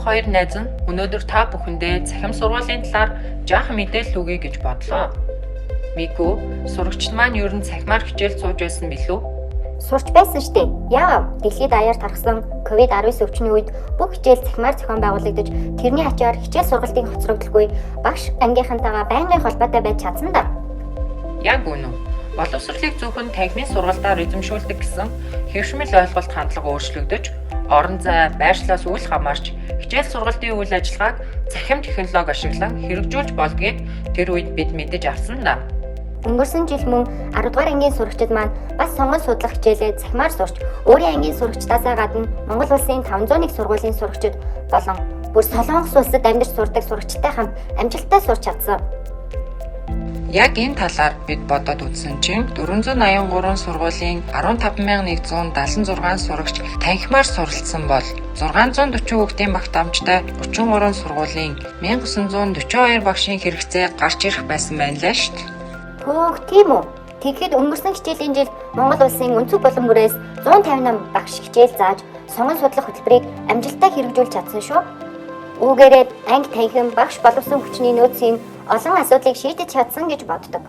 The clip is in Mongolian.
хоёр найз нь өнөөдөр та бүхэндээ цахим сургуулийн талаар жаахан мэдээлэл өгье гэж бодлоо. Мику, сурагчид маань ер нь цахимаар хичээл сууж байсан билүү? Сурч байсан штеп. Яагаад дэлхийд даяар тархсан COVID-19 өвчний үед бүх хичээл цахимаар зохион байгуулагдаж, тэрний ачаар хичээл сургалтыг хоцрогдолгүй багш ангийнхантайгаа байнгын холбоотой байж чадсан да. Яг үнэ. Боловсролыг зөвхөн танхимын сургалтаар эзэмшүүлдэг гэсэн хэвшмэл ойлголт хандлага өөрчлөгдөж, орон зай, байршлаас үл хамаарч хичээл сургалтын үйл ажиллагааг цахим технологи ашиглан хэрэгжүүлж болдгийг тэр үед бид мэдэж авсан да. Өнгөрсөн жил мөн 10 дугаар ангийн сурагчид маань бас сонгон судлах хичээлээ цахимаар сурч, өөрийн ангийн сурагчдаасаа гадна Монгол улсын 501 сургуулийн сурагчид болон бүр Солонгос улсад амьдарч сурдаг сурагчтай хамт амжилттай сурч чадсан. Яг энэ талаар бид бодоод үзсэн чинь 483 сургуулийн 15176 сурагч танхимаар суралцсан бол 640 хүүхдийн багт амжтай 33 сургуулийн 1942 багшийн хэрэгцээ гарч ирэх байсан байна лээ шүү дээ. Хөөх тийм үү. Тэгэхэд өнгөрсөн хичээлийн жил Монгол улсын өнцөг булангүрээс 158 багш хичээл зааж сонгон судлах хөтөлбөрийг амжилттай хэрэгжүүлж чадсан шүү. Үүгээрээ анги танхим багш боловсон хүчний нөөцийн олон асуудлыг шийдэж чадсан гэж боддог.